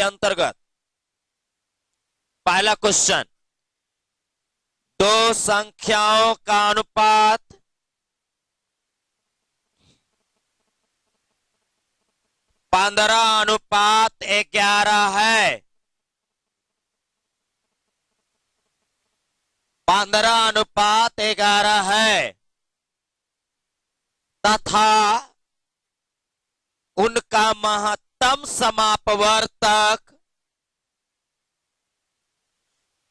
के अंतर्गत पहला क्वेश्चन, दो संख्याओं का अनुपात 15:11 है। 15:11 है तथा उनका महत्तम समापवर्तक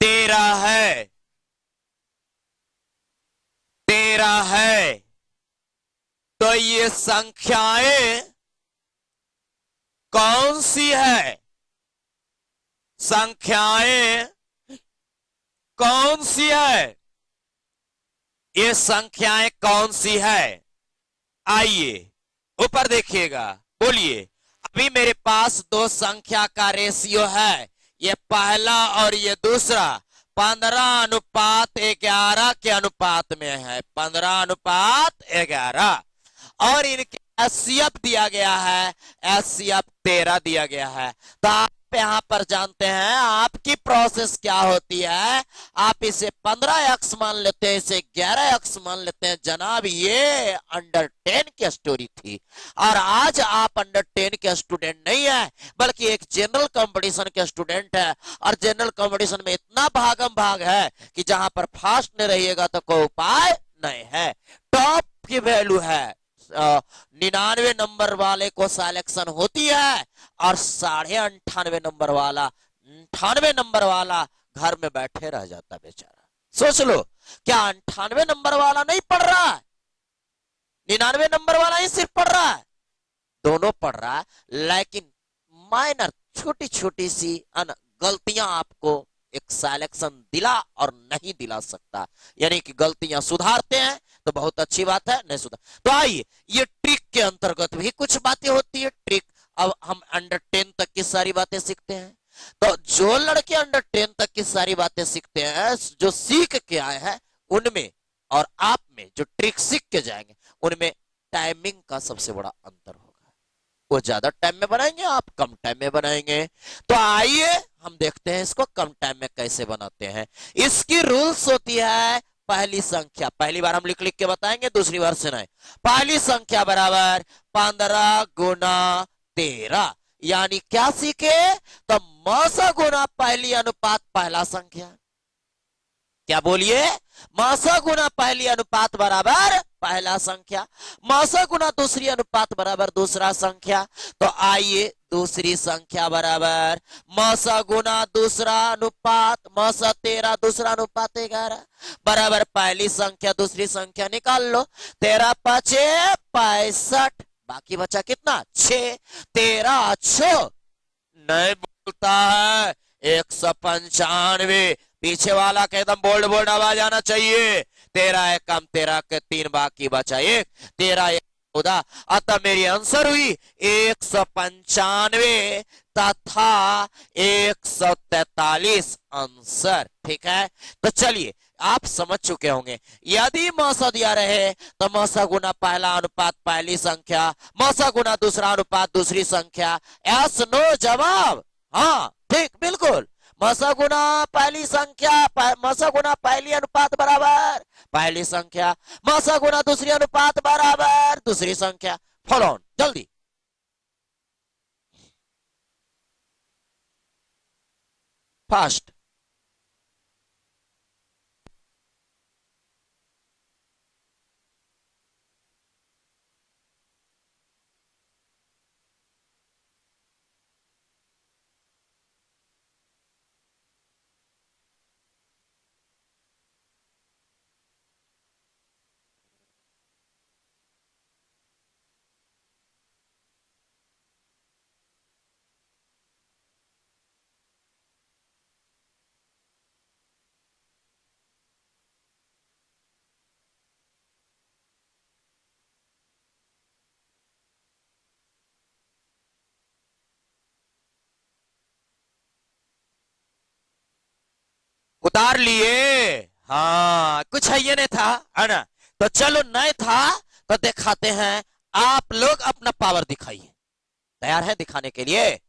13 है। 13 है तो ये संख्याएं कौन सी है? संख्याएं कौन सी है? ये संख्याएं कौन सी है? आइए ऊपर देखिएगा, बोलिए। अभी मेरे पास दो संख्या का रेशियो है, ये पहला और ये दूसरा 15:11 के अनुपात में है। 15:11 और इनके एचसीएफ दिया गया है, एचसीएफ 13 दिया गया है। तो आप यहाँ पर जानते हैं आपकी प्रोसेस क्या होती है। आप इसे 15x मान लेते हैं, इसे 11x मान लेते हैं। जनाब ये अंडर 10 की स्टोरी थी और आज आप अंडर 10 के स्टूडेंट नहीं है बल्कि एक जनरल कंपटीशन के स्टूडेंट है। और जनरल कंपटीशन में इतना भागम भाग है कि जहां पर फास्ट नहीं रहिएगा तो कोई उपाय नहीं है। टॉप की वैल्यू है 99 नंबर वाले को सिलेक्शन होती है और 98.5 नंबर वाला 98 नंबर वाला घर में बैठे रह जाता बेचारा। सोच लो, क्या 98 नंबर वाला नहीं पढ़ रहा है? 99 नंबर वाला ही सिर्फ पढ़ रहा है? दोनों पढ़ रहा है, लेकिन माइनर छोटी छोटी सी गलतियां आपको एक सिलेक्शन दिला और नहीं दिला सकता। यानी कि गलतियां सुधारते हैं तो बहुत अच्छी बात है, नहीं सुधार तो आइए ये ट्रिक के अंतर्गत भी कुछ बातें होती है। ट्रिक अब हम अंडर 10 तक की सारी बातें सीखते हैं। तो जो लड़के अंडर 10 तक की सारी बातें सीखते हैं, जो सीख के आए हैं, उनमें और आप में जो ट्रिक सीख के जाएंगे उनमें टाइमिंग का सबसे बड़ा अंतर होगा। वो ज्यादा टाइम में बनाएंगे, आप कम टाइम में बनाएंगे। तो आइए हम देखते हैं इसको कम टाइम में कैसे बनाते हैं। इसकी रूल्स होती है पहली संख्या, पहली बार हम लिख लिख के बताएंगे, दूसरी बार सुनाए। पहली संख्या बराबर 15 गुना 13, यानी क्या सीखे? तो मौसा गुना पहली अनुपात पहला संख्या। क्या बोलिए? मौसा गुना पहली अनुपात बराबर पहला संख्या, मौसा गुना दूसरी अनुपात बराबर दूसरा संख्या। तो आइए दूसरी संख्या बराबर मौसा गुना दूसरा अनुपात, मौसा 13 दूसरा अनुपात 11 बराबर पहली संख्या दूसरी संख्या निकाल लो। 13 5 65, बाकी बचा कितना? 6। 13 6 नहीं बोलता है 195। पीछे वाला के एकदम बोल्ड बोल्ड आवाज आना चाहिए। 13 एक कम 13 के 3, बाकी बचा 1। 13 1 14, अतः मेरी आंसर हुई 195 तथा 143 आंसर। ठीक है, तो चलिए आप समझ चुके होंगे। यदि मौसा दिया रहे तो मौसा गुना पहला अनुपात पहली संख्या, मौसा गुना दूसरा अनुपात दूसरी संख्या। यस नो जवाब? हाँ ठीक, बिल्कुल। मौसा गुना पहली संख्या, मौसा गुना पहली अनुपात बराबर पहली संख्या, मौसा गुना दूसरी अनुपात बराबर दूसरी संख्या। फॉलो ऑन जल्दी। फास्ट। उतार लिए? हाँ, कुछ है ये नहीं था, है ना? तो चलो नहीं था तो दिखाते हैं। आप लोग अपना पावर दिखाइए। तैयार है दिखाने के लिए?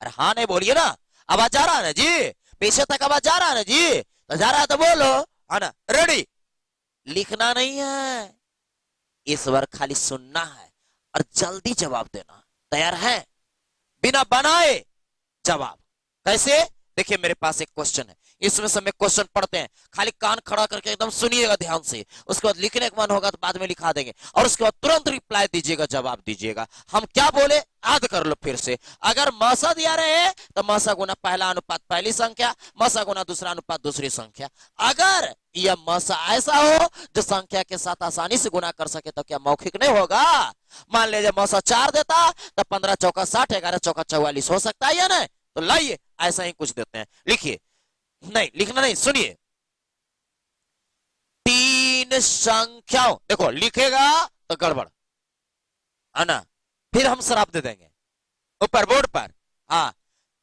अरे हाँ नहीं बोलिए ना, आवाज जा रहा है ना जी, पीछे तक आवाज जा रहा है ना जी, तो जा रहा है तो बोलो, है ना। रेडी, लिखना नहीं है, इस बार खाली सुनना है और जल्दी जवाब देना। तैयार है? बिना बनाए जवाब। कैसे? देखिए मेरे पास एक क्वेश्चन है, इसमें से मैं क्वेश्चन पढ़ते हैं, खाली कान खड़ा करके एकदम सुनिएगा ध्यान से, उसके बाद लिखने का मन होगा तो बाद में लिखा देंगे, और उसके बाद तुरंत रिप्लाई दीजिएगा, जवाब दीजिएगा। हम क्या बोले याद कर लो फिर से। अगर मसा दिया रहे तो मसा गुना पहला अनुपात पहली संख्या, मसा गुना दूसरा अनुपात दूसरी संख्या। अगर यह मसा ऐसा हो जो संख्या के साथ आसानी से गुना कर सके तो क्या मौखिक नहीं होगा? मान लीजिए मौसा 4 देता तो 15 चौका 60, 11 चौका 44 हो सकता है या नहीं? तो लाइए ऐसा ही कुछ देते हैं, लिखिए। नहीं लिखना नहीं, सुनिए। तीन संख्याओं, देखो लिखेगा तो गड़बड़ है ना, फिर हम शराब दे देंगे ऊपर बोर्ड पर। हाँ,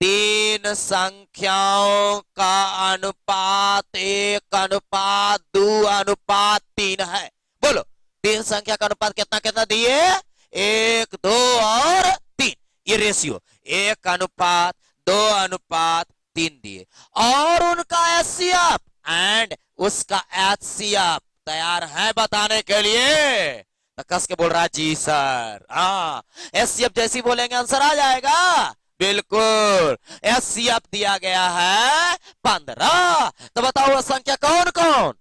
तीन संख्याओं का अनुपात 1:2:3 है। बोलो, तीन संख्या का अनुपात कितना कितना दिए? 1, 2 और 3। ये रेशियो 1:2:3 दिए, और उनका एचसीएफ एंड उसका एचसीएफ तैयार है बताने के लिए? तो कस के बोल रहा है जी सर। हाँ, एचसीएफ जैसी बोलेंगे आंसर आ जाएगा। बिल्कुल, एचसीएफ दिया गया है 15। तो बताओ वो संख्या कौन कौन?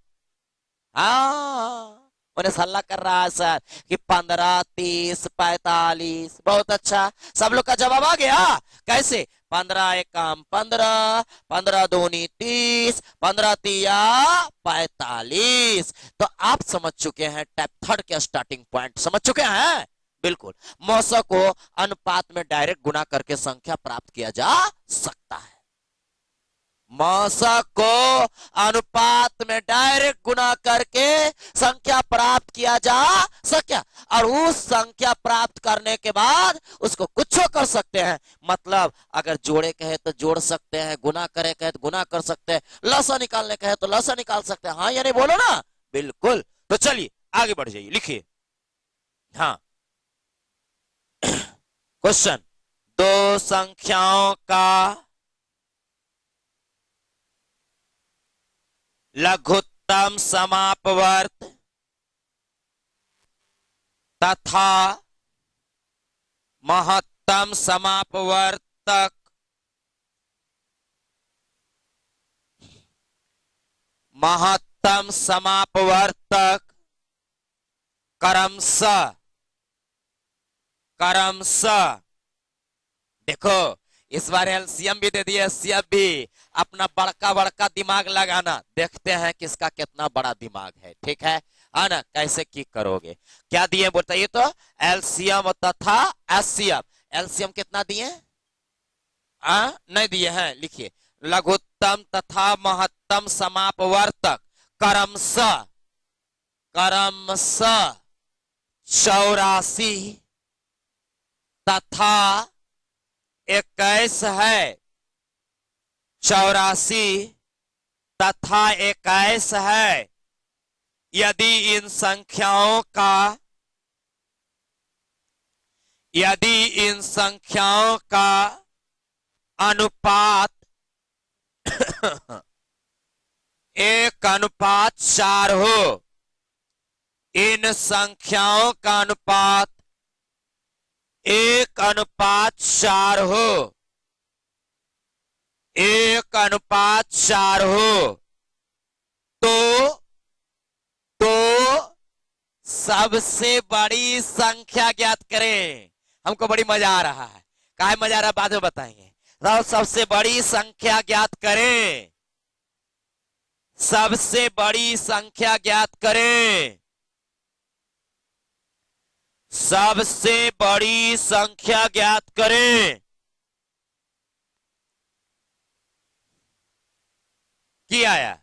हाँ, उन्हें सल्ला कर रहा है सर कि 15, 30, 45। बहुत अच्छा, सब लोग का जवाब आ गया। कैसे? 15 एकम 15, 15 दूनी 30, 15 तिया 45। तो आप समझ चुके हैं टाइप थर्ड के स्टार्टिंग पॉइंट, समझ चुके हैं। बिल्कुल, मौसा को अनुपात में डायरेक्ट गुना करके संख्या प्राप्त किया जा सकता है। मौसा को अनुपात में डायरेक्ट गुना करके संख्या प्राप्त किया जा सके, और उस संख्या प्राप्त करने के बाद उसको कुछ कर सकते हैं। मतलब अगर जोड़े कहे तो जोड़ सकते हैं, गुना करे कहे तो गुना कर सकते हैं, लसा निकालने कहे तो लसा निकाल सकते हैं। हाँ या नहीं बोलो ना। बिल्कुल, तो चलिए आगे बढ़ जाइए, लिखिए। हाँ, क्वेश्चन, दो संख्याओं का लघुत्तम समापवर्त तथा महत्तम समापवर्तक क्रमशः देखो इस बार एलसीएम भी दे दिया, एचसीएफ भी। अपना बड़का बड़का दिमाग लगाना, देखते हैं किसका कितना बड़ा दिमाग है। ठीक है ना? कैसे की करोगे? क्या दिए बताइए तो? एलसीएम तथा एचसीएफ। एलसीएम कितना दिए? नहीं दिए हैं, लिखिए। लघुत्तम तथा महत्तम समापवर्तक क्रमशः 84 तथा 21 है। 84 तथा 21 है। यदि इन संख्याओं का अनुपात 1:4 हो, इन संख्याओं का अनुपात 1:4 हो, 1:4 हो, तो सबसे बड़ी संख्या ज्ञात करें। हमको बड़ी मजा आ रहा है, काहे मजा आ रहा है बाद में बताएंगे। तो सबसे बड़ी संख्या ज्ञात करें, सबसे बड़ी संख्या ज्ञात करें, सबसे बड़ी संख्या ज्ञात करें। किया आया?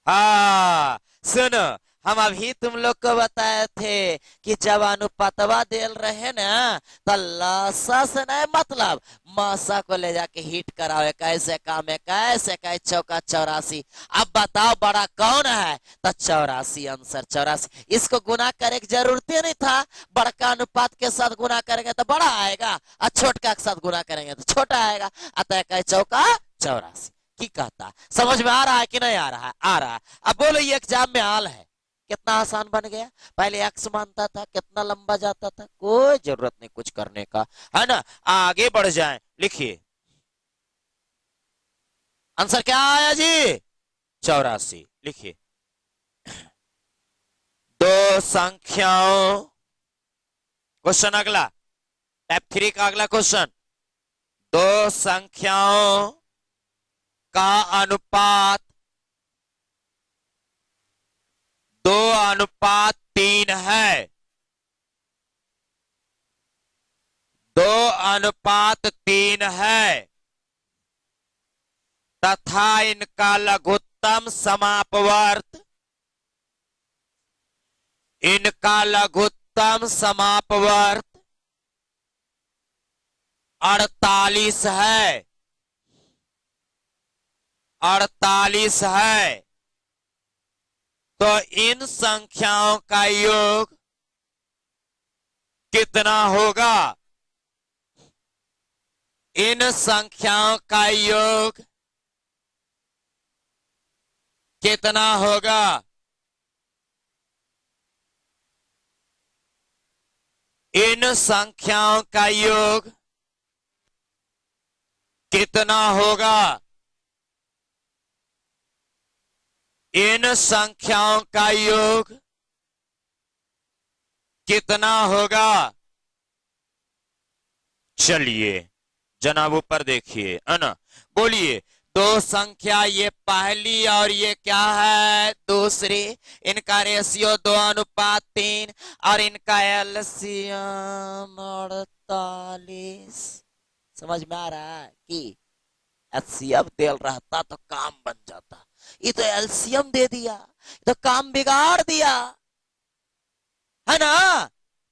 हाँ सुनो, हम अभी तुम लोग को बताए थे कि जब अनुपातवा देल रहे ना तो लसा से नहीं मतलब मासा को ले जाके हिट कराओ, कैसे काम है, कैसे कैसे चौका 84। अब बताओ बड़ा कौन है, तो 84 आंसर 84। इसको गुना करे की जरूरत ही नहीं था, बड़का अनुपात के साथ गुना करेंगे तो बड़ा आएगा और छोटका के साथ गुना करेंगे तो छोटा आएगा, अतः कहे चौका 84। की कहता समझ में आ रहा है कि नहीं आ रहा है? आ रहा है। अब बोलो ये एग्जाम में हाल है, कितना आसान बन गया। पहले एक्स मानता था, कितना लंबा जाता था, कोई जरूरत नहीं कुछ करने का, है ना। आगे बढ़ जाएं, लिखिए आंसर क्या आया जी? 84। लिखिए दो संख्याओं, क्वेश्चन अगला, टाइप 3 का अगला क्वेश्चन, दो संख्याओं का अनुपात 2:3 है। 2:3 है तथा इनका लघुत्तम समापवर्त, इनका लघुत्तम समापवर्त 48 है। 48 है तो इन संख्याओं का योग कितना होगा? इन संख्याओं का योग कितना होगा? इन संख्याओं का योग कितना होगा? इन संख्याओं का योग कितना होगा? चलिए जनाब ऊपर देखिए, है ना, बोलिए। दो संख्या, ये पहली और ये क्या है? दूसरी। इनका रेशियो 2:3 और इनका एलसीएम 48। समझ में आ रहा है कि एचसीएफ देल रहता तो काम बन जाता, ये तो एलसीएम दे दिया, तो काम बिगाड़ दिया, है ना।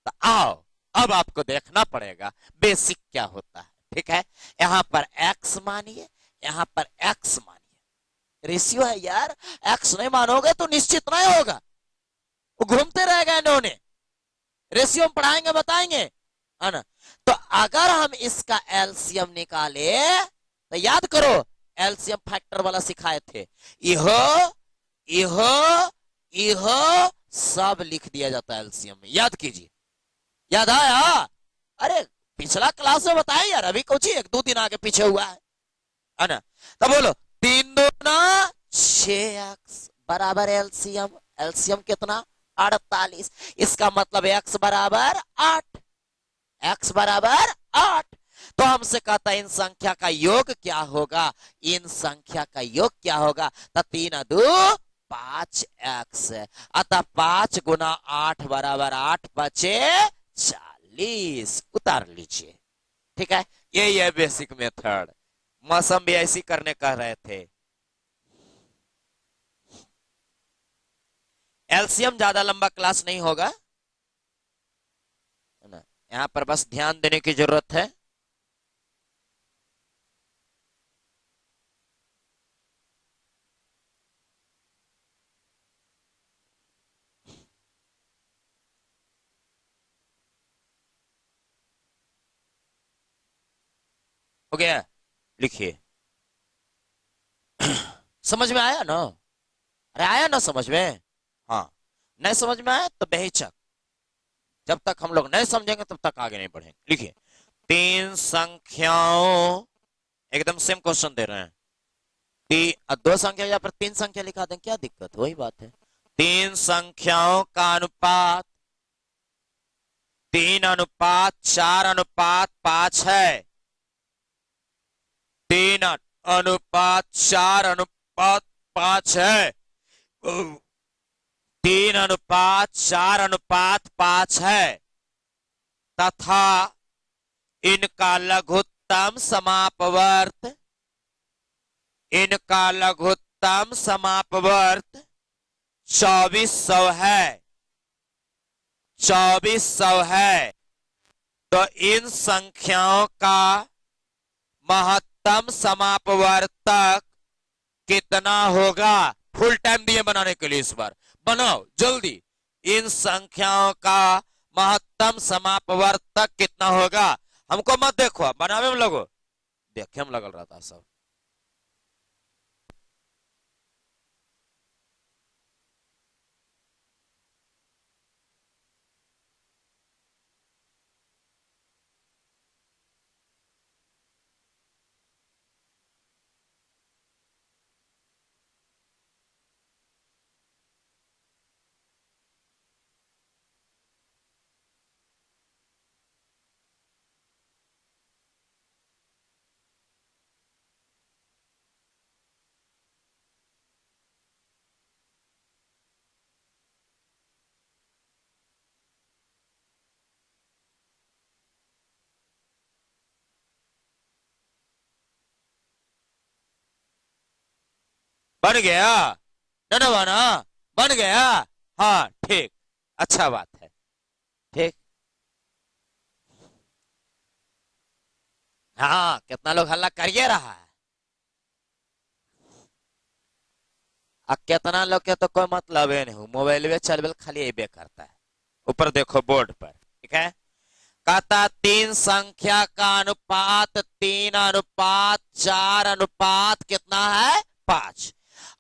तो आओ अब आपको देखना पड़ेगा बेसिक क्या होता है, ठीक है। यहां पर एक्स मानिए, यहां पर एक्स मानिए, रेशियो है यार, एक्स नहीं मानोगे तो निश्चित नहीं होगा, वो घूमते रहेगा इन्होंने। रेशियो पढ़ाएंगे बताएंगे, है ना। तो अगर हम इसका एलसीएम निकाले तो याद करो एलसीएम फैक्टर वाला सिखाए थे, इहो इहो इहो सब लिख दिया जाता है एलसीएम में, याद कीजिए। याद आया? अरे पिछला क्लास में बताया यार, अभी कुछ ही 1-2 दिन आगे पीछे हुआ है ना। तो बोलो 3 दूना 6x बराबर एलसीएम, एलसीएम कितना? 48। इसका मतलब x बराबर 8, x बराबर 8। तो हमसे कहता है इन संख्या का योग क्या होगा? इन संख्या का योग क्या होगा? तो 3×2 5x, अतः 5 गुना 8 बराबर 8 बचे 40। उतार लीजिए, ठीक है। यही है बेसिक मेथड। मौसम भी ऐसी करने कह रहे थे। एलसीएम ज्यादा लंबा क्लास नहीं होगा, है ना, यहां पर बस ध्यान देने की जरूरत है। हो गया? लिखिए समझ में आया ना? अरे आया ना समझ में? हाँ, नहीं समझ में आया तो बेहिचक, जब तक हम लोग नहीं समझेंगे तब तक आगे नहीं बढ़ेंगे। लिखिए 3 संख्याओं, एकदम सेम क्वेश्चन दे रहे हैं। 2 संख्या या पर 3 संख्या लिखा दें, क्या दिक्कत? वही बात है। 3 संख्याओं का अनुपात 3:4:5 है। 3:4:5 है। 3:4:5 है तथा इनका लघुत्तम समापवर्त, इनका लघुत्तम समापवर्त 2400 है, 2400 है, तो इन संख्याओं का महत्तम समापवर्तक कितना होगा? फुल टाइम दिए बनाने के लिए, इस बार बनाओ जल्दी। इन संख्याओं का महत्तम समापवर्तक कितना होगा? हमको मत देखो, बनावे में लगो, देखे हम लगल रहता सब। बन गया ना बना? बन गया। हाँ ठीक, अच्छा बात है। ठीक, हाँ कितना लोग हल्ला करिए रहा है। अब कितना लोग के तो कोई मतलब है नहीं, मोबाइल में चल खाली ये करता है। ऊपर देखो बोर्ड पर, ठीक है, कहता तीन संख्या का अनुपात 3:4 कितना है? 5,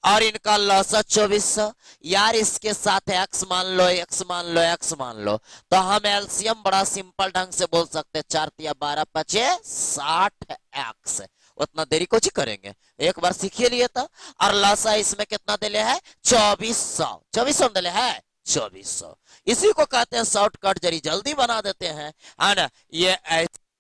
और इनका लसा 2400। यार इसके साथ एक्स मान लो, एक्स मान लो, एक्स मान लो, तो हम एलसीएम बड़ा सिंपल ढंग से बोल सकते हैं, 4 या 12 5 60 एक्स। उतना देरी को करेंगे, एक बार सीखिए लिए तो। और लसा इसमें कितना दिले है? 2400, 2400 दिले है, 2400। इसी को कहते हैं शॉर्टकट, जरी जल्दी बना देते हैं, है ना। ये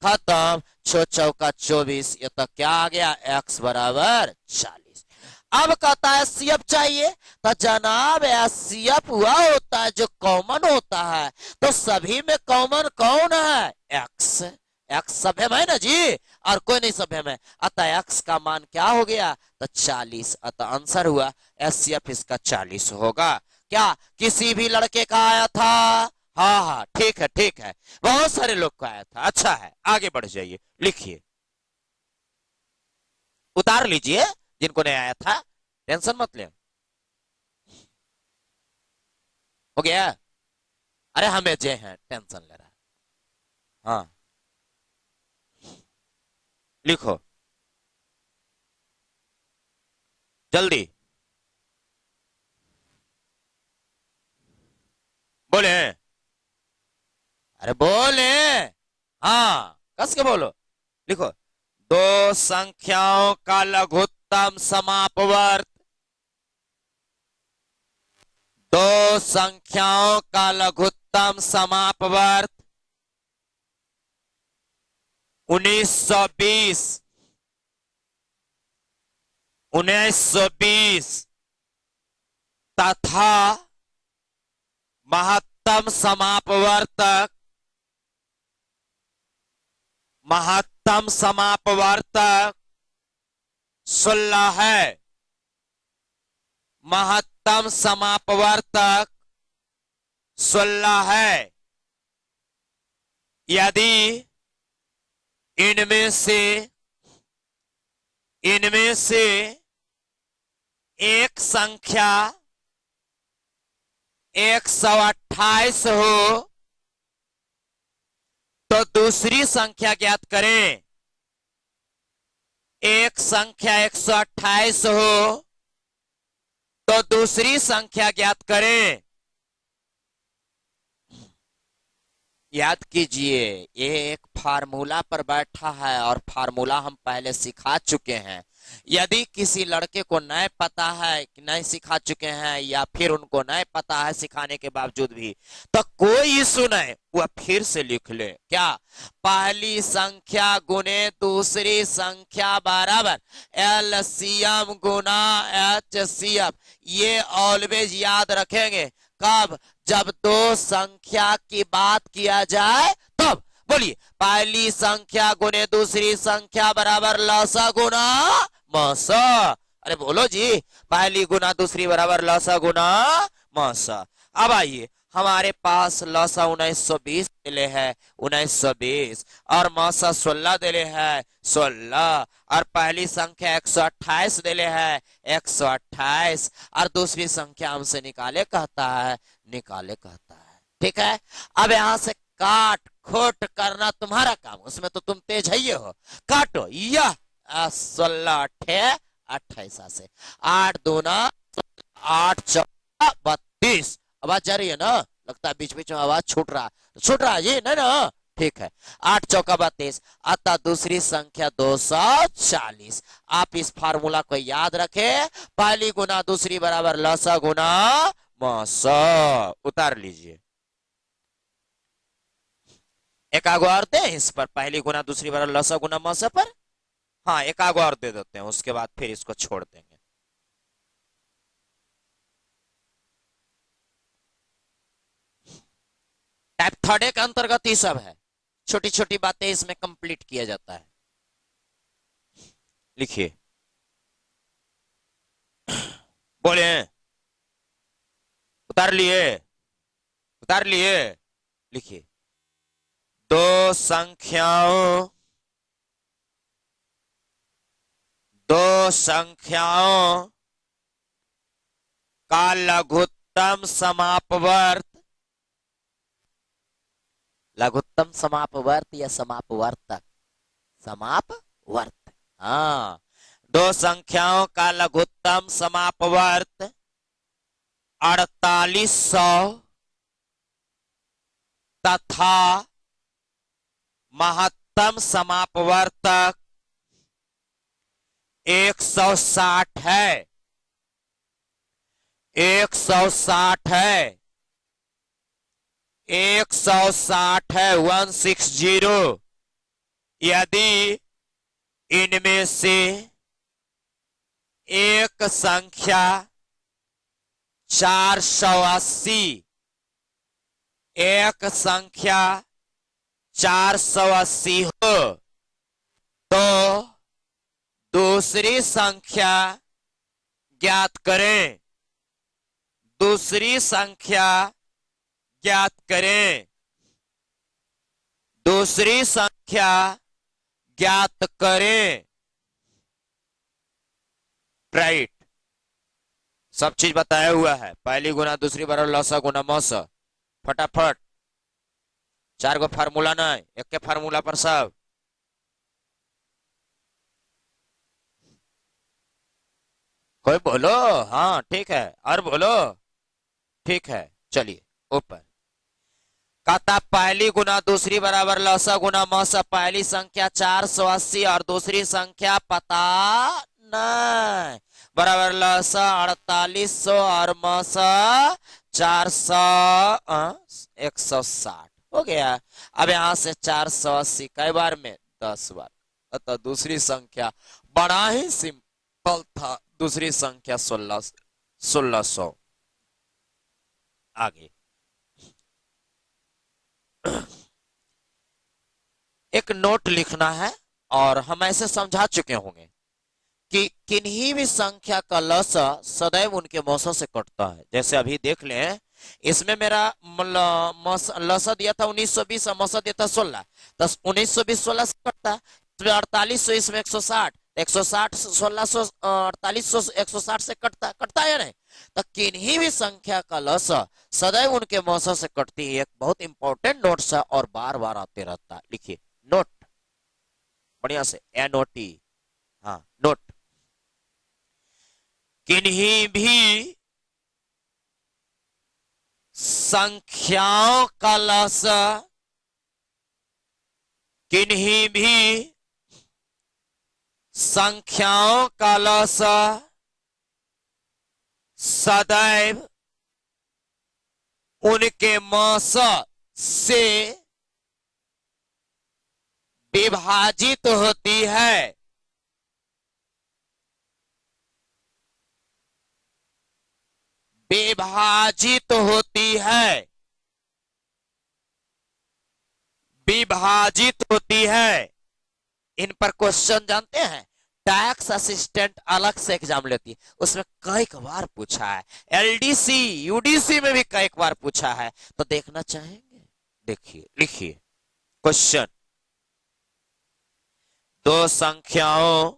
खत्म, 6 चौका 24, ये तो क्या आ गया? x बराबर 40। अब कहता है सीएफ चाहिए, तो जनाब सीएफ हुआ होता है जो कॉमन होता है, तो सभी में कॉमन कौन है? एक्स। एक्स सभ्य है ना जी, और कोई नहीं सभ्य है, अतः एक्स का मान क्या हो गया? तो 40। अतः आंसर हुआ एससीएफ इसका 40 होगा। क्या किसी भी लड़के का आया था? हाँ हाँ ठीक है, ठीक है, बहुत सारे लोग का आया था। अच्छा है, आगे बढ़ जाइए, लिखिए, उतार लीजिए जिनको नहीं आया था, टेंशन मत ले। हो गया? अरे हमें जे हैं टेंशन ले रहा है। हाँ लिखो जल्दी, बोले, अरे बोले, हाँ कस के बोलो। लिखो, दो संख्याओं का लघुत्तम समापवर्त, दो संख्याओं का लघुत्तम समापवर्त 1920, 1920 तथा महत्तम समापवर्तक, महत्तम समापवर्तक 16 है, महत्तम समापवर्तक 16 है। यदि इनमें से एक संख्या 128 हो, तो दूसरी संख्या ज्ञात करें। एक संख्या 128 हो तो दूसरी संख्या ज्ञात करें। याद कीजिए, ये एक फार्मूला पर बैठा है और फार्मूला हम पहले सिखा चुके हैं। यदि किसी लड़के को नहीं पता है कि नहीं सिखा चुके हैं, या फिर उनको नहीं पता है सिखाने के बावजूद भी, तो कोई इशू नहीं, वह फिर से लिख ले। क्या? पहली संख्या गुने दूसरी संख्या बराबर एलसीएम गुना एचसीएफ। ये ऑलवेज याद रखेंगे। कब? जब दो संख्या की बात किया जाए तब। बोलिए, पहली संख्या गुने दूसरी संख्या बराबर लसा गुना मसा। अरे बोलो जी, पहली गुना दूसरी बराबर लसा गुना मौसा। अब आइए, हमारे पास लसा 1920 दिले है 1920 और मौसा 16 दिले है 16 और पहली संख्या 128 दिले है 128 और दूसरी संख्या हमसे निकाले कहता है, निकाले कहता है। ठीक है, अब यहां से काट खोट करना तुम्हारा काम, उसमें तो तुम तेज है हो। काटो, यह 16 अठे 28 से 8 दूना 8 चौका 32। आवाज जा रही है ना? लगता है बीच बीच में आवाज छूट रहा है ये, नहीं ना? ठीक है, 8 चौका 32 अतः दूसरी संख्या 240। आप इस फार्मूला को याद रखें, पहली गुना दूसरी बराबर लसा गुना मौसा। उतार लीजिए, एक आगो और दे इस पर, पहली गुना दूसरी बराबर लसा गुना मौसा पर। हाँ, एक आगो और दे देते हैं, उसके बाद फिर इसको छोड़ देंगे। टाइप थर्ड के अंतर्गत ये सब है, छोटी छोटी बातें इसमें कंप्लीट किया जाता है। लिखिए, बोले, उतार लिए, उतार लिए। लिखिए, दो संख्याओं का लघुत्तम समापवर्त, लघुत्तम समापवर्त या समापवर्तक, समापवर्त। हाँ, दो संख्याओं का लघुत्तम समापवर्त 4800 तथा महत्तम समापवर्तक 160 है, 160 है, 160 है, 160। यदि इनमें से एक संख्या 480, एक संख्या 480 हो तो दूसरी संख्या ज्ञात करें, दूसरी संख्या ज्ञात करें, दूसरी संख्या ज्ञात करें। राइट, सब चीज बताया हुआ है, पहली गुना दूसरी बराबर लसा गुना मौसा। फटाफट, 4 गो फार्मूला नहीं, एक के फार्मूला पर सब। कोई बोलो, हाँ ठीक है, और बोलो, ठीक है। चलिए ऊपर, कहता पहली गुना दूसरी बराबर लसा गुना मौसा, पहली संख्या 480 और दूसरी संख्या पता नहीं, बराबर लसा 4800 और मौसा 160 हो गया। अब यहां से 480 कई बार में 10 बार, अतः दूसरी संख्या बड़ा ही सिंपल था, दूसरी संख्या 1600। आगे एक नोट लिखना है, और हम ऐसे समझा चुके होंगे कि किन्हीं भी संख्या का लसा सदैव उनके मौसों से कटता है। जैसे अभी देख लें, इसमें मेरा लसा दिया था 1920 और मौसा दिया था 16, तो 1920 16 से कटता है, 4800 इसमें 160, 160 1600 4800 160 से कटता है नहीं? तो किन्हीं भी संख्या का लसा सदैव उनके मौसों से कटती है। एक बहुत इंपॉर्टेंट नोट है और बार बार आते रहता है। लिखिए नोट, बढ़िया से, NOT। हाँ, नोट, किन्हीं भी संख्याओं का लसा, किन्हीं भी संख्याओं का लसा सदैव उनके मौसा से विभाजित होती है। विभाजित होती है, विभाजित होती है। इन पर क्वेश्चन जानते हैं, टैक्स असिस्टेंट अलग से एग्जाम लेती है, उसमें कई बार पूछा है, एलडीसी यूडीसी में भी कई बार पूछा है, तो देखना चाहेंगे? देखिए, लिखिए क्वेश्चन। दो संख्याओं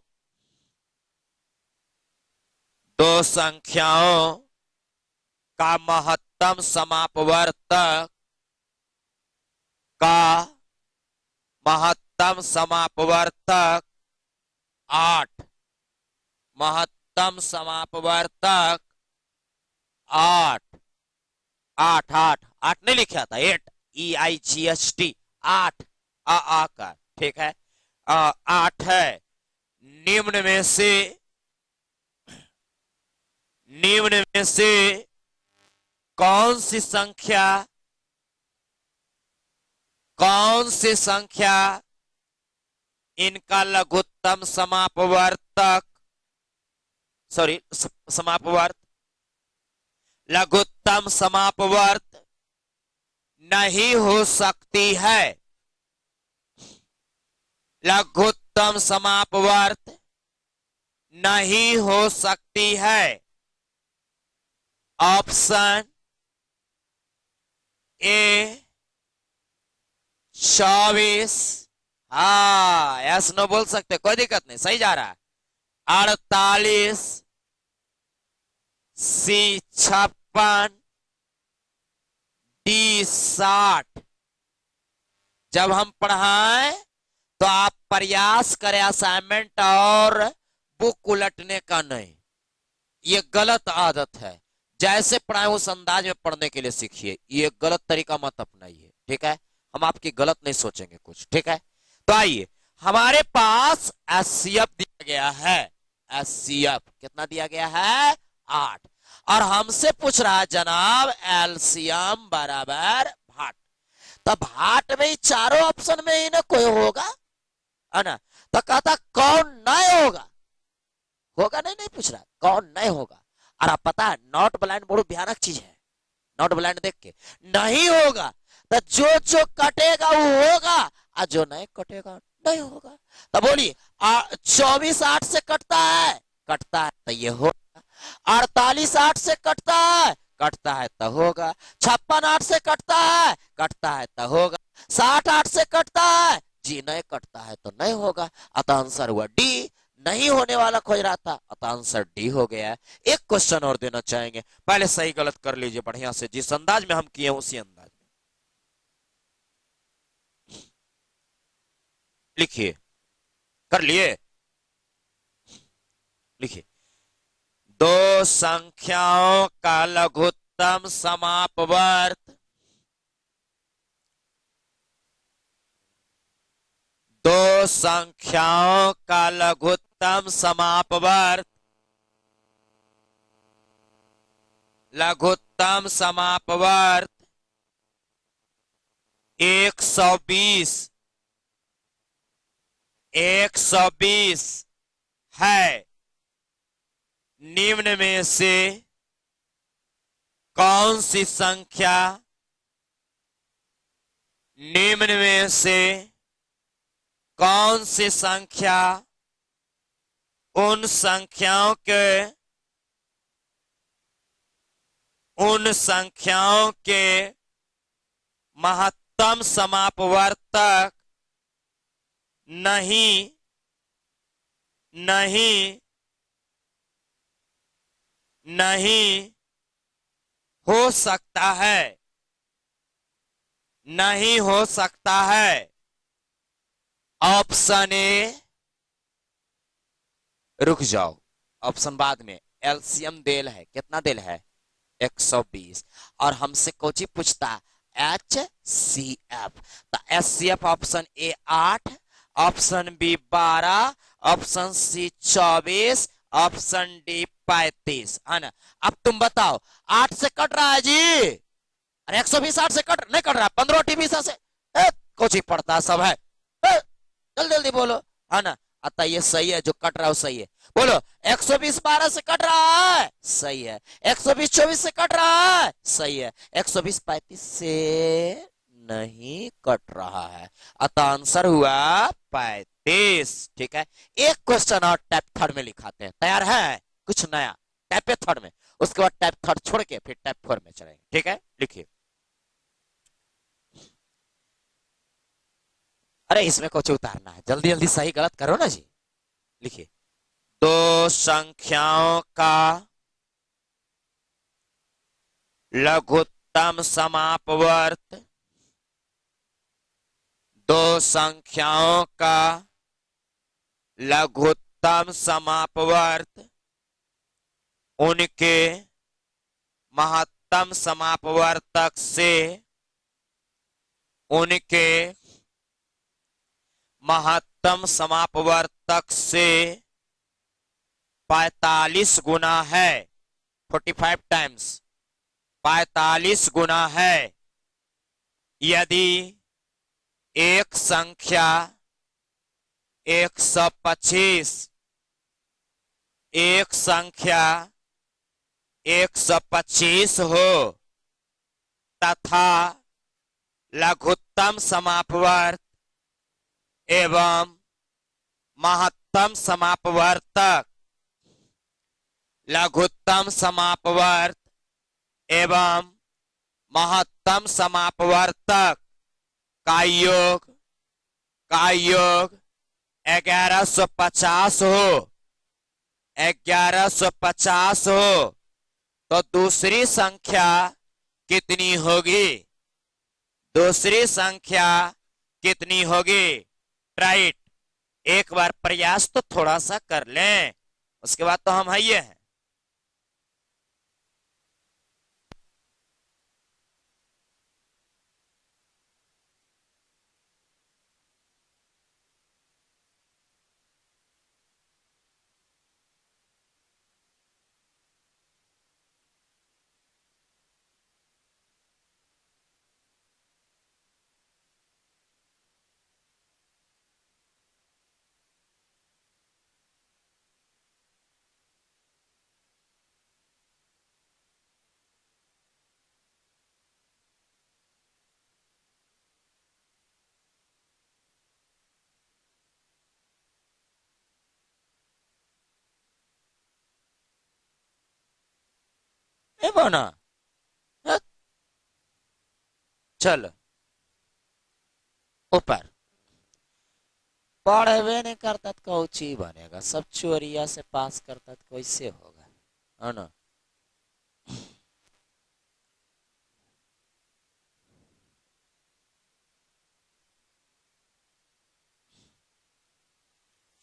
का महत्तम समापवर्तक का महत्तम समापवर्तक 8, महत्तम समापवर्तक 8, 8 8 8 नहीं लिखा था, 8 EIGHT 8 आ का, ठीक है, 8 है। निम्न में से कौन सी संख्या इनका लघुत्तम लघुत्तम समापवर्त नहीं हो सकती है? लघुत्तम समापवर्त नहीं हो सकती है। ऑप्शन ए 24, हाँ यस नो बोल सकते, कोई दिक्कत नहीं, सही जा रहा है। 48, सी 56, डी 60। जब हम पढ़ाएं तो आप प्रयास करें असाइनमेंट और बुक उलटने का नहीं, ये गलत आदत है। जैसे पढ़ाएं उस अंदाज में पढ़ने के लिए सीखिए, ये गलत तरीका मत अपनाइए, ठीक है? हम आपकी गलत नहीं सोचेंगे कुछ, ठीक है? तो आइए, हमारे पास एचसीएफ दिया गया है। एचसीएफ कितना दिया गया है? 8। और हमसे पूछ रहा है जनाब एलसीएम बराबर भाट। तो भाट में चारों ऑप्शन में ही ना कोई होगा, है ना? तो कहता कौन नहीं होगा? होगा नहीं पूछ रहा, कौन नहीं होगा। और आप पता है नॉट ब्लाइंड बहुत भयानक चीज है, नॉट ब्लाइंड देख के नहीं होगा, तो जो कटेगा वो होगा और जो नहीं कटेगा नहीं होगा। तो बोलिए 24 8 से कटता है तो ये होगा। 48 8 से कटता है तो होगा। 56 8 से कटता है तो होगा। 60 8 से कटता है, जी नहीं कटता है तो नहीं होगा। अतः आंसर हुआ डी। नहीं होने वाला खोज रहा था, अतः आंसर डी हो गया है। एक क्वेश्चन और देना चाहेंगे, पहले सही गलत कर लीजिए बढ़िया से, जिस अंदाज में हम किए उसी अंदाज में लिखिए। कर लिए? लिखिए। दो संख्याओं का लघुत्तम समापवर्त दो संख्याओं का लघुत्तम समापवर्त 120 है। निम्न में से कौन सी संख्या उन संख्याओं के महत्तम समापवर्तक नहीं हो सकता है। ऑप्शन ए, रुक जाओ, ऑप्शन बाद में। एलसीएम देल है, कितना देल है? 120। और हमसे कोची पूछता HCF, तो HCF option A 8, option B 12, option C 24, option D 35, है ना? अब तुम बताओ 8 से कट रहा है जी? अरे 120 8 से नहीं कट रहा, 15 20 से कोची पड़ता सब है, जल्दी बोलो, है ना? अतः ये सही है, जो कट रहा है वो सही है। बोलो 120 12 से कट रहा है, सही है। 120 24 से कट रहा है, सही है। 120 35 से नहीं कट रहा है, अतः आंसर हुआ 35। ठीक है, एक क्वेश्चन और टाइप थर्ड में लिखाते हैं, तैयार है कुछ नया टाइप थर्ड में, उसके बाद टाइप थर्ड छोड़ के फिर टाइप फोर में चलेंगे। ठीक है, लिखिए। अरे इसमें कुछ उतारना है, जल्दी जल्दी सही गलत करो ना जी। लिखिए, दो संख्याओं का लघुत्तम समापवर्त, दो संख्याओं का लघुत्तम समापवर्त उनके महत्तम समापवर्तक से, उनके महत्तम समापवर्तक से 45 गुना है, 45 टाइम्स, 45 गुना है यदि एक संख्या 125, एक संख्या 125 हो तथा लघुत्तम समापवर्त एवं महत्तम समापवर्तक, लघुत्तम समापवर्त एवं महत्तम समापवर्तक का योग 1150 हो, 1150 हो तो दूसरी संख्या कितनी होगी? दूसरी संख्या कितनी होगी? राइट, एक बार प्रयास तो थोड़ा सा कर लें, उसके बाद तो हम ये हैं। बोना चलो ऊपर, पढ़े नहीं करता तो कौची बनेगा, सब चोरिया से पास करता तो कैसे होगा, है ना।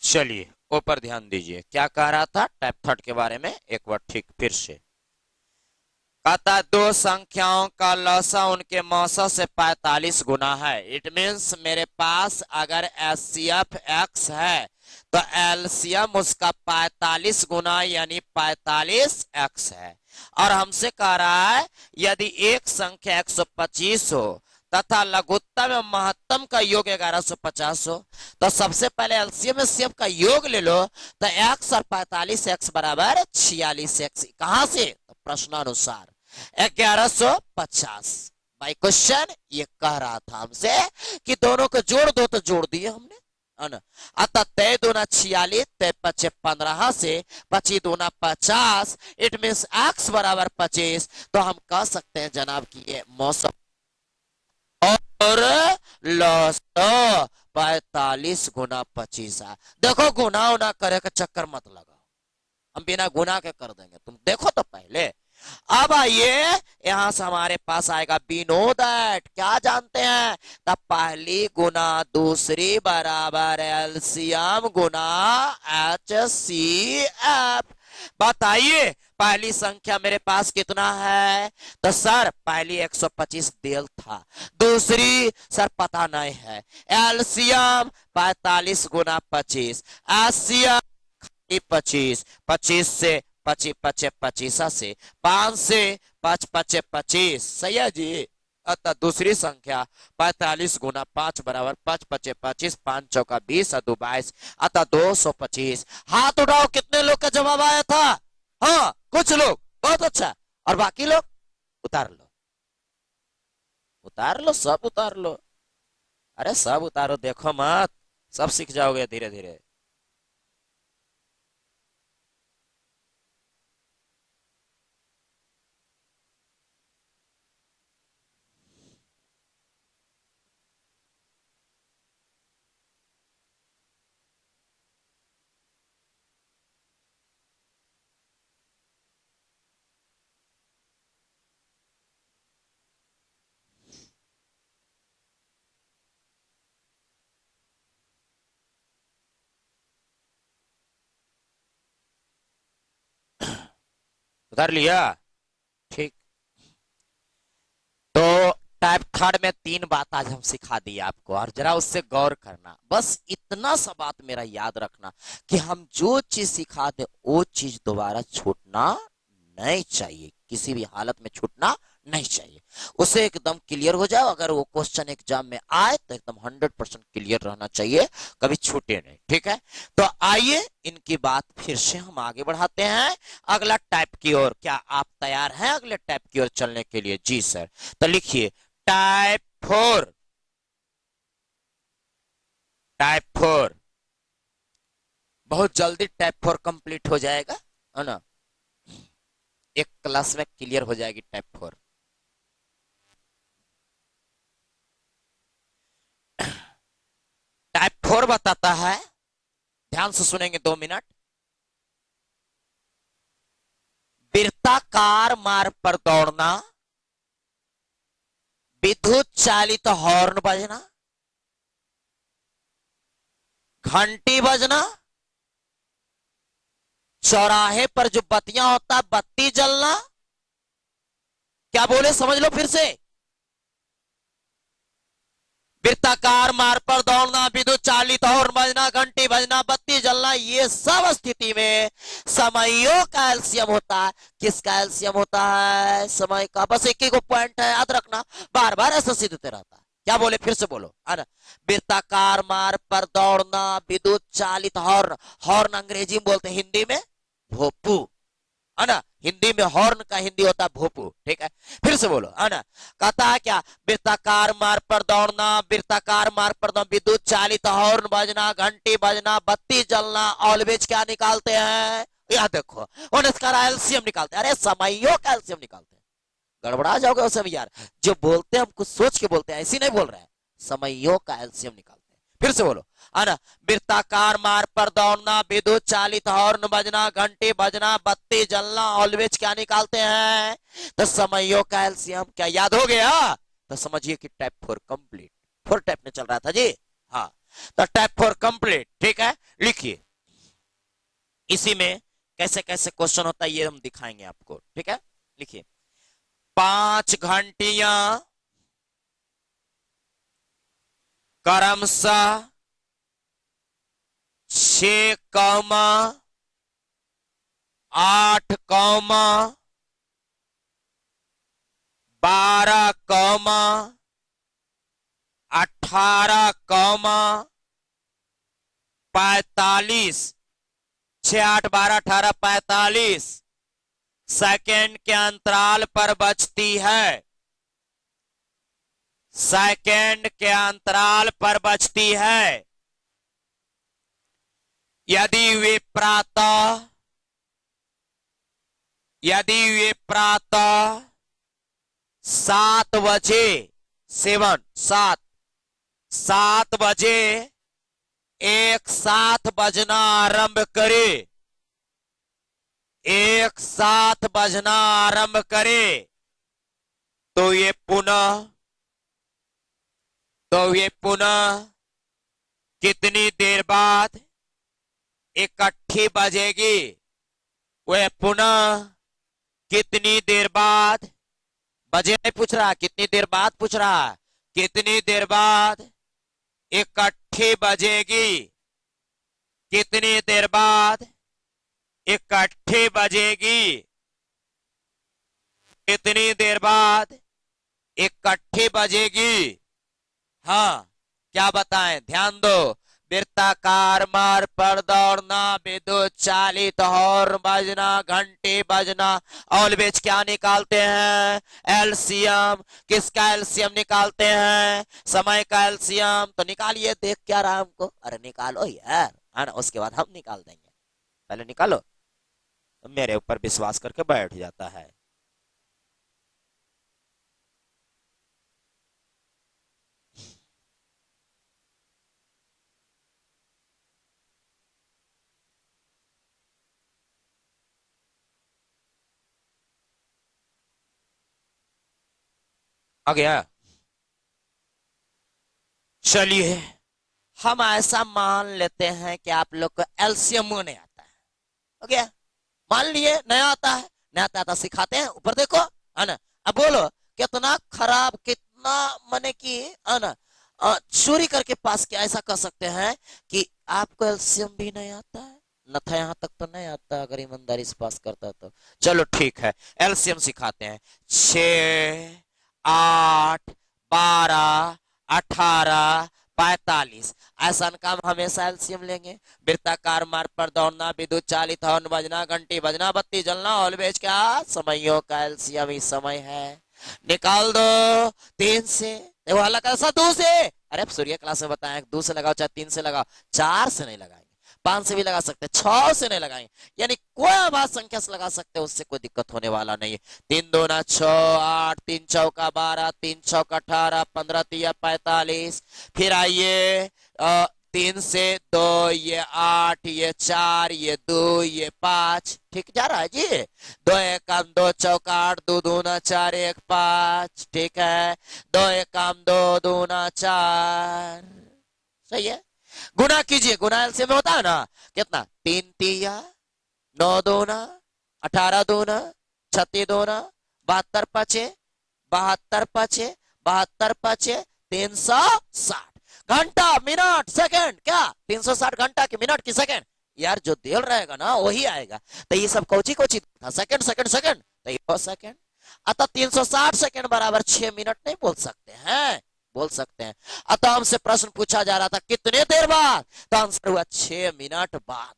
चलिए ऊपर ध्यान दीजिए, क्या कह रहा था टाइप थर्ड के बारे में, एक बार ठीक फिर से कहता, दो संख्याओं का लसा उनके मौसा से 45 गुना है। इट मीन्स मेरे पास अगर एचसीएफ एक्स है तो एलसीएम उसका 45 गुना यानी 45 एक्स है। और हमसे कह रहा है यदि एक संख्या 125 हो तथा लघुत्तम एवं महत्तम का योग 1150 हो तो सबसे पहले एलसीएम एचसीएफ का योग ले लो, तो एक्स और 45 एक्स बराबर 46 एक्स। कहां से? तो प्रश्नानुसार 1150 भाई क्वेश्चन ये कह रहा था हमसे कि दोनों को जोड़ दो, तो जोड़ दिए हमने, है ना। अतः तय दूना 46, तय 25 15 से 25 दूना 50, इट मीन्स एक्स बराबर 25। तो हम कह सकते हैं जनाब कि ये मौसम और लॉस 45 गुना 25 है। देखो गुना उना करे का चक्कर मत लगाओ, हम बिना गुना के कर देंगे, तुम देखो तो पहले। अब आइए यहां से हमारे पास आएगा बी नो दैट, क्या जानते हैं? तब पहली गुना दूसरी बराबर एलसीएम गुना एचसीएफ। बताइए पहली संख्या मेरे पास कितना है? तो सर पहली 125 दिल था, दूसरी सर पता नहीं है। एलसीएम 45 गुना 25, एचसीएफ 25, 25 से 25 25 25 से 5 से 5 5 25, सही है जी। अतः दूसरी संख्या 45 गुना 5 बराबर 5 5 25, 5 चौका 20 और 2 22, अतः 225। हाथ उठाओ कितने लोग का जवाब आया था? हाँ कुछ लोग, बहुत अच्छा, और बाकी लोग उतार लो। उतार लो, सब उतार लो। अरे सब उतारो, देखो मत, सब सीख जाओगे धीरे धीरे। उतार लिया? ठीक। तो टाइप थर्ड में तीन बात आज हम सिखा दिए आपको, और जरा उससे गौर करना। बस इतना सा बात मेरा याद रखना कि हम जो चीज सिखाते वो चीज दोबारा छूटना नहीं चाहिए, किसी भी हालत में छूटना नहीं चाहिए। उसे एकदम क्लियर हो जाओ, अगर वो क्वेश्चन एग्जाम में आए तो एकदम 100% क्लियर रहना चाहिए, कभी छूटे नहीं। ठीक है, तो आइए इनकी बात फिर से हम आगे बढ़ाते हैं अगला टाइप की ओर। क्या आप तैयार हैं अगले टाइप की ओर चलने के लिए? जी सर। तो लिखिए टाइप फोर। टाइप फोर बहुत जल्दी टाइप फोर कंप्लीट हो जाएगा, है ना? एक क्लास में क्लियर हो जाएगी टाइप फोर। टाइप फोर बताता है, ध्यान से सुनेंगे 2 मिनट। वृत्ताकार मार्ग पर दौड़ना, विद्युत चालित हॉर्न बजना, घंटी बजना, चौराहे पर जो बत्तियां होता है बत्ती जलना। क्या बोले, समझ लो फिर से। वृत्ताकार मार्ग पर दौड़ना, विद्युत चालित हॉर्न बजना, घंटी बजना, बत्ती जलना, ये सब स्थिति में समयों का एलसीएम होता है। किसका एलसीएम होता है? समय का। बस एक ही को पॉइंट है, याद रखना, बार बार ऐसा सिद्ध होते रहता है। क्या बोले, फिर से बोलो, है ना? वृत्ताकार मार्ग पर दौड़ना, विद्युत चालित हॉर्न। हॉर्न अंग्रेजी में बोलते हैं, हिंदी में भोपू, है ना? हिंदी में हॉर्न का हिंदी होता है भोपू। ठीक है, फिर से बोलो, है ना? कहता है क्या? वृत्ताकार मार्ग पर दौड़ना, वृत्ताकार मार्ग पर दौड़ना, विद्युत चालित हॉर्न बजना, घंटी बजना, बत्ती जलना, ऑलवेज क्या निकालते हैं? यह देखो, और इसका एलसीएम निकालते हैं। अरे समयों का एलसीएम निकालते हैं। गड़बड़ा जाओगे उस समय यार, जो बोलते हैं हम कुछ सोच के बोलते हैं, ऐसी नहीं बोल रहे हैं। समयों का एलसीएम निकालते हैं। फिर से बोलो, है ना? वृत्ताकार मार्ग पर दौड़ना, विद्युत चालित हॉर्न बजना, घंटी बजना, बत्ती जलना, ऑलवेज क्या निकालते हैं? तो समयों का एलसीएम। क्या याद हो गया? तो समझिए कि type four complete. Four type में चल रहा था जी, हाँ। तो टाइप फोर कंप्लीट। ठीक है, लिखिए इसी में कैसे कैसे क्वेश्चन होता है ये हम दिखाएंगे आपको। ठीक है, लिखिए 5 घंटियां क्रमशः 6,8,12,18,45 6 8 12 18 45 सेकेंड के अंतराल पर बजती है। सेकेंड के अंतराल पर बजती है। यदि वे प्रातः 7 बजे, 7 बजे एक साथ बजना आरंभ करे, एक साथ बजना आरंभ करे, तो ये पुनः कितनी देर बाद इकट्ठी बजेगी? वह पुनः कितनी देर बाद बजे नहीं पूछ रहा, कितनी देर बाद पूछ रहा, कितनी देर बाद इकट्ठी बजेगी? कितनी देर बाद इकट्ठी बजेगी? कितनी देर बाद इकट्ठी बजेगी? हाँ, क्या बताएं, ध्यान दो। वृत्ताकार मार्ग पर दौड़ना, विद्युत चालित हॉर्न बजना, घंटी बजना। ऑलवेज क्या निकालते हैं? एलसीएम। किसका एलसीएम निकालते हैं? समय का एलसीएम। तो निकालिए, देख क्या रहा हमको। अरे निकालो यार, है ना, उसके बाद हम निकाल देंगे। पहले निकालो। मेरे ऊपर विश्वास करके बैठ जाता है। आ गया। चलिए, हम ऐसा मान लेते हैं कि आप लोग को एलसीएम नहीं आता है। हो गया, मान लिए नहीं आता है। नहीं आता तो सिखाते हैं, ऊपर देखो, है ना। अब बोलो, कितना खराब, कितना माने कि, है ना, चोरी करके पास किया, ऐसा कर सकते हैं कि आपको एलसीएम भी नहीं आता है। न था, यहां तक तो नहीं आता, अगर ईमानदारी से पास करता तो। चलो ठीक है, एलसीएम सिखाते हैं। 6, 8, 12, 18, 45। ऐसा काम हमेशा एलसीएम लेंगे। वृत्ताकार मार्ग पर दौड़ना, विद्युत चालित हॉर्न बजना, घंटी बजना, बत्ती जलना, ऑलवेज क्या? समयों का एलसीएम ही समय है। निकाल दो। 3 से देखो, हल्ला कैसा? 2 से। अरे अब सूर्य क्लास में बताएं, 2 से लगाओ चाहे 3 से लगाओ, 4 से नहीं लगाएंगे, 5 से भी लगा सकते, 6 से नहीं लगाएंगे, यानी कोई आवाज संख्या से लगा सकते हैं, उससे कोई दिक्कत होने वाला नहीं है। 3 दूना 6, 8, 3 चौका 12, 3 चौका 18, 15 तिया 45। फिर आइए, 3 से 2, ये 8, ये 4, ये 2, ये 5। ठीक जा रहा है जी। 2 एकम 2 चौका 8, 2 दूना 4, 1 5। ठीक है, 2 एकम 2 दूना 4। सही है। गुना कीजिए, गुना एलसीएम में होता है ना। कितना? 3 तिया 9 दूना 18 दूना 36 दूना 72 पचे 72 पचे 72 पचे 360। घंटा, मिनट, सेकंड, क्या 360 घंटा की, मिनट की, सेकंड? यार जो देर रहेगा ना वही आएगा। तो ये सब कोची कोची था, सेकंड सेकंड सेकंड, तो ये सेकंड। अतः 360 सेकंड बराबर 6 मिनट नहीं बोल सकते हैं? बोल सकते हैं। अतः हमसे प्रश्न पूछा जा रहा था कितने देर बाद, तो आंसर हुआ 6 मिनट बाद।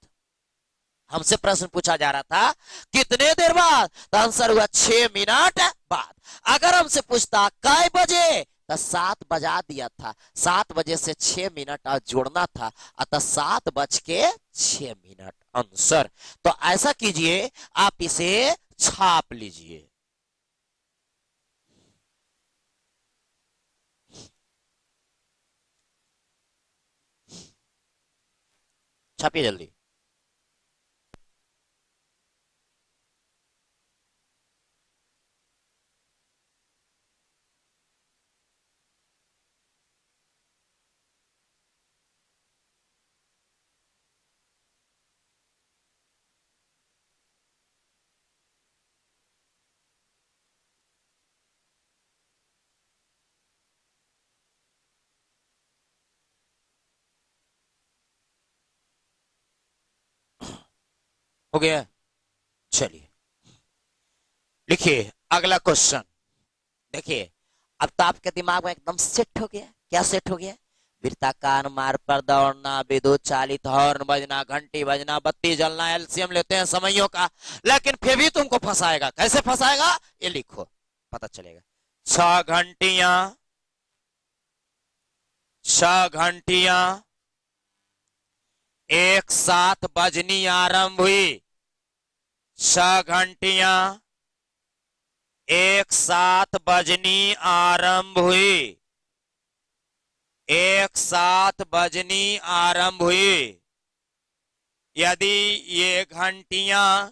हमसे प्रश्न पूछा जा रहा था कितने देर बाद, तो आंसर हुआ 6 मिनट बाद। अगर हमसे पूछता कै बजे, तो 7 बजा दिया था, 7 बजे से 6 मिनट और जोड़ना था, अतः 7:06 आंसर। तो ऐसा कीजिए, आप इसे छाप लीजिए। छापिए जल्दी। हो गया। चलिए लिखिए अगला क्वेश्चन। देखिए, अब तो आपके दिमाग में एकदम सेट हो गया। क्या सेट हो गया? वृत्ताकार मार्ग पर दौड़ना, विद्युत चालित हॉर्न बजना, घंटी बजना, बत्ती जलना, एलसीएम लेते हैं समयों का। लेकिन फिर भी तुमको फंसाएगा। कैसे फंसाएगा? ये लिखो, पता चलेगा। 6 घंटियां, 6 घंटियां एक साथ बजनी आरंभ हुई। 6 घंटियां एक साथ बजनी आरंभ हुई। एक साथ बजनी आरंभ हुई। यदि ये घंटियां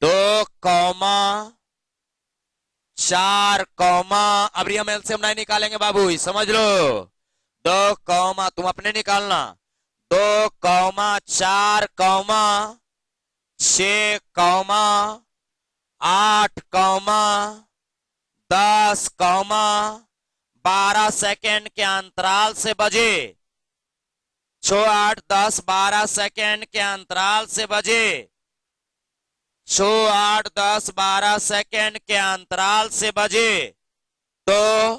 2, 4, अब हम एलसीएम नहीं निकालेंगे बाबू, समझ लो। 2, तुम अपने निकालना। 2, 4, 6, 8, 10, 12 सेकेंड के अंतराल से बजे। 6, 8, 10, 12 सेकेंड के अंतराल से बजे। 6, 8, 10, 12 सेकेंड के अंतराल से बजे। तो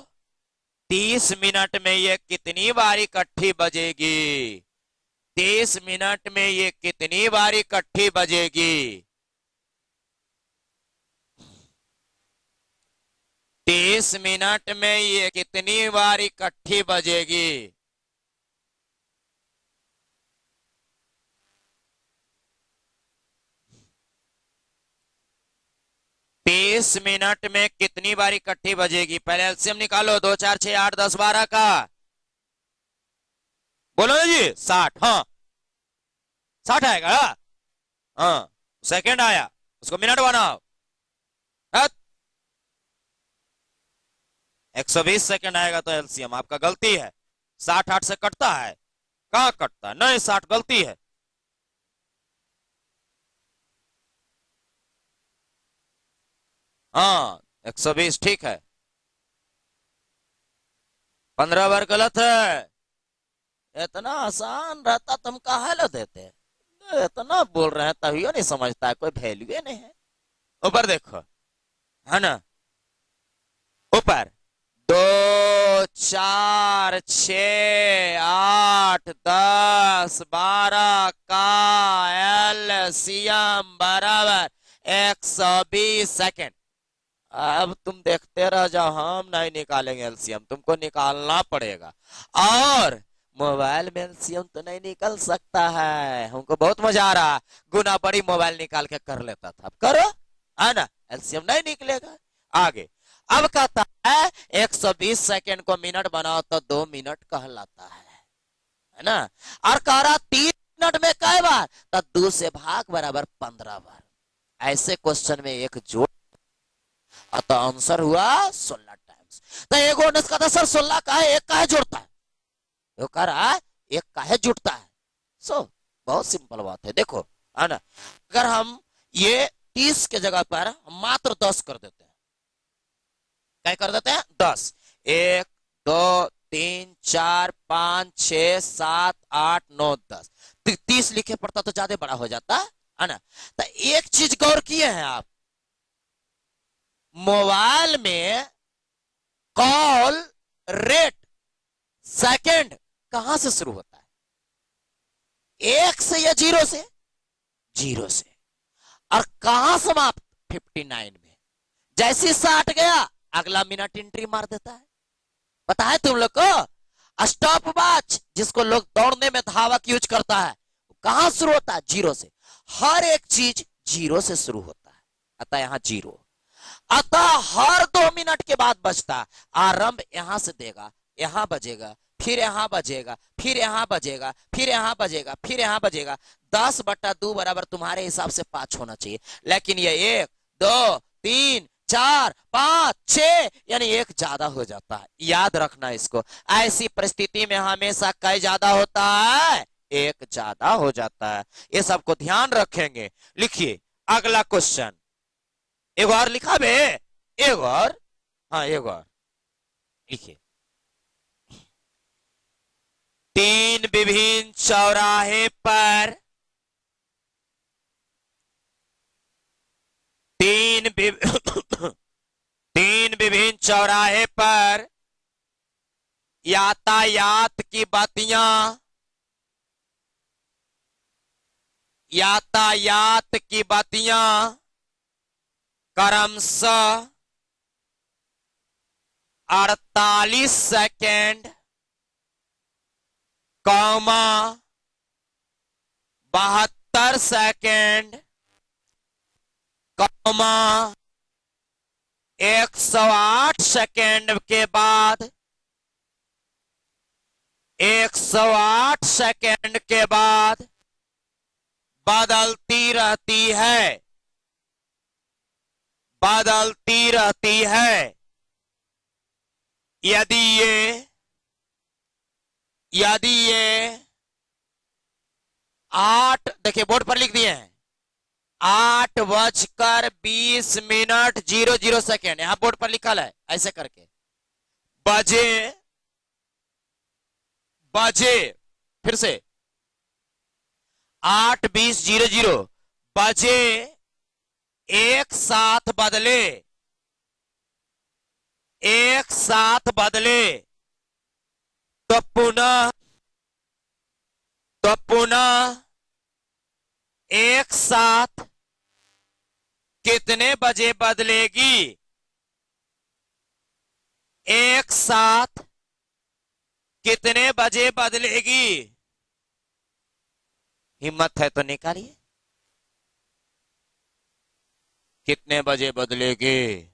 30 मिनट में ये कितनी बार इकट्ठी बजेगी? 30 मिनट में ये कितनी बार इकट्ठी बजेगी? 30 मिनट में ये कितनी बार इकट्ठी बजेगी? 30 मिनट में कितनी बार इकट्ठी बजेगी? पहले एलसीएम निकालो। 2 4 6 8 10 12 का बोलो ना जी। 60। हाँ 60 आएगा। हाँ सेकंड आया, उसको मिनट बनाओ। 120 सेकंड आएगा तो एलसीएम आपका गलती है। 60 8 से कटता है? कहां कटता है? नहीं, 60 गलती है। हाँ 120 ठीक है। 15 बार गलत है। इतना आसान रहता तुम काहे ला देते? इतना बोल रहे हैं तभी नहीं समझता है, कोई वैल्यू नहीं है। ऊपर देखो, है ना? ऊपर 2 4 6 8 10 12 का एलसीएम बराबर 120 सेकेंड। अब तुम देखते रह जाओ, हम नहीं निकालेंगे एलसीएम, तुमको निकालना पड़ेगा। और मोबाइल में एलसीएम तो नहीं निकल सकता है। हमको बहुत मजा आ रहा, गुना बड़ी मोबाइल निकाल के कर लेता था। अब करो, है ना? एलसीएम नहीं निकलेगा। आगे अब कहता है 120 सेकेंड को मिनट बनाओ तो 2 मिनट कहलाता है ना? और कह रहा 3 मिनट में कई बार? तो 2 से भाग बराबर 15 बार। ऐसे क्वेश्चन में एक जोड़, तो आंसर हुआ 16 टाइम्स। तो एक उन्नीस का सर 16 का है, एक का है जुड़ता है? वो कह रहा है एक का है जुड़ता है। बहुत सिंपल बात है, देखो, है ना? अगर हम ये 30 के जगह पर मात्र 10 कर देते हैं, क्या कर देते हैं? 10। 1 2 3 4 5 6 7 8 9 10। 30 लिखे पड़ता तो ज्यादा बड़ा हो जाता है ना? तो एक चीज गौर किए हैं आप, मोबाइल में कॉल रेट सेकंड कहां से शुरू होता है? 1 से या 0 से? 0 से। और कहां समाप्त? 59 में। जैसे 60 गया अगला मिनट एंट्री मार देता है। पता है तुम लोग को? स्टॉप वॉच जिसको लोग दौड़ने में धावक यूज करता है, कहां शुरू होता है? 0 से। हर एक चीज 0 से शुरू होता है, अतः यहां 0। अतः हर 2 मिनट के बाद बजता, आरंभ यहां से देगा, यहां बजेगा, फिर यहां बजेगा, फिर यहां बजेगा, फिर यहां बजेगा, फिर यहां बजेगा। 10/2 बराबर तुम्हारे हिसाब से 5 होना चाहिए, लेकिन ये 1 2 3 4 5 6 यानी 1 ज्यादा हो जाता है। याद रखना इसको, ऐसी परिस्थिति में हमेशा कई ज्यादा होता है? 1 ज्यादा हो जाता है। ये सबको ध्यान रखेंगे। लिखिए अगला क्वेश्चन। एक और लिखा बे, एक और, हाँ एक और लिखिए। 3 विभिन्न चौराहे पर 3 विभिन्न चौराहे पर यातायात की बत्तियां क्रमशः 48 सेकेंड, 72 सेकेंड, 108 सेकेंड के बाद 108 सेकेंड के बाद बदलती रहती है, बदलती रहती है। यदि ये 8, देखिए बोर्ड पर लिख दिए हैं, 8:20 00 सेकेंड, यहां बोर्ड पर लिखा है ऐसे करके, बजे फिर से 8:20 बजे एक साथ बदले तो पुनः एक साथ कितने बजे बदलेगी? एक साथ कितने बजे बदलेगी? हिम्मत है तो निकालिए, कितने बजे बदलेगी?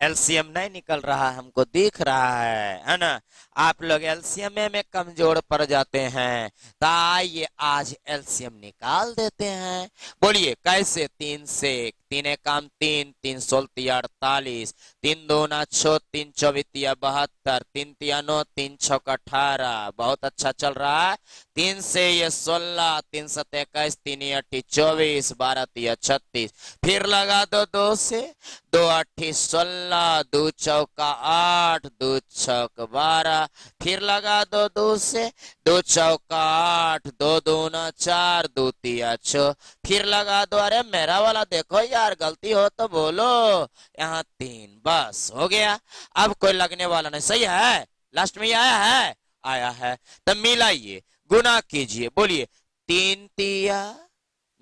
एलसीएम नहीं निकल रहा, हमको दिख रहा है ना? आप लोग एलसीएम में कमजोर पड़ जाते हैं, तो आइए आज एलसीएम निकाल देते हैं। बोलिए कैसे? 3 से 3 काम 3, 3 सोलतिया 48, 3 दूना 6, 3 चौबीतिया 72, 3 तिया 9, 3 छक 18। बहुत अच्छा चल रहा है। 3 से ये 16, 3 सत 21, 3 अट्ठी 24, 12 तिया 36। फिर लगा दो 2 से, 2 अट्ठी 16, 2 चौका 8, 2 छक 12। फिर लगा दो 2 से, 2 चौका 8, 2 दूना 4, 2 तिया 6। फिर लगा दो, अरे मेरा वाला देखो यार, गलती हो तो बोलो। यहाँ 3, बस हो गया। अब कोई लगने वाला नहीं, सही है? लास्ट में आया है, आया है। तब मिलाइए, गुना कीजिए। बोलिए 3 तिया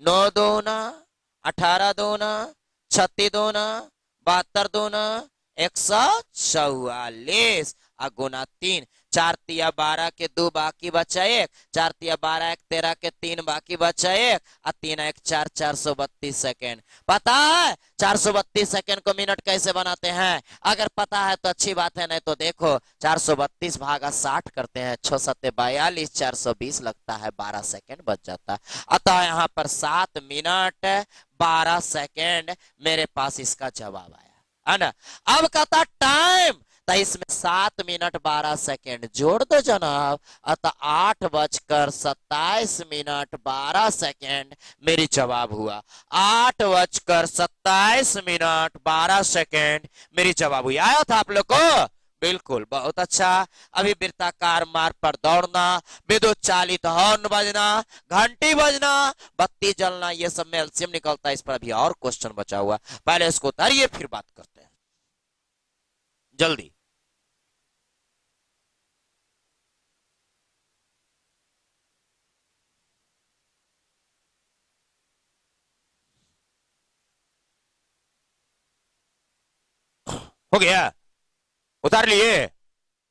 9 दूना 18 दूना 36 दूना 72 दूना 144 गुना 3। 4 तिया 12 के 2 बाकी बचा 1, 4 तिया 12 1 13 के 3 बाकी बचा 1, और 3 1 4, 432 सेकेंड। पता है 432 सेकेंड को मिनट कैसे बनाते हैं? अगर पता है तो अच्छी बात है, नहीं तो देखो 432 भागा 60 करते हैं, 6 सत्ते 42, 420 लगता है, 12 सेकेंड बच जाता है। अतः यहाँ पर 7 मिनट 12 सेकेंड मेरे पास इसका जवाब आया है ना? अब कहता टाइम, तो इसमें 7 मिनट 12 सेकेंड जोड़ दो जनाब, अतः 8:27 12 सेकेंड मेरी जवाब हुआ। 8:27 सेकेंड मेरी जवाब हुई। आया था आप लोग को? बिल्कुल, बहुत अच्छा। अभी वृत्ताकार मार्ग पर दौड़ना, विद्युत चालित हॉर्न बजना, घंटी बजना, बत्ती जलना, ये सब में एलसीएम निकलता है। इस पर अभी और क्वेश्चन बचा हुआ, पहले इसको उतारिए फिर बात करते हैं, जल्दी। हो गया? उतार लिए?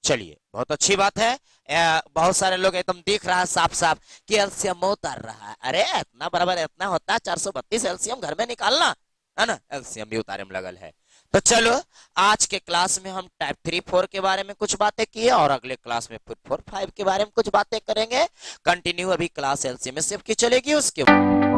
चलिए, बहुत अच्छी बात है। बहुत सारे लोग एकदम दिख रहा है साफ साफ कि एलसीएम उतार रहा है। अरे इतना बराबर इतना होता है 432 एलसीएम घर में निकालना है ना? एलसीएम भी उतारे में लगल है। तो चलो, आज के क्लास में हम टाइप 3 4 के बारे में कुछ बातें किए, और अगले क्लास में 4 5 के बारे में कुछ बातें करेंगे। कंटिन्यू अभी क्लास एलसीएम में सिर्फ की चलेगी, उसके बाद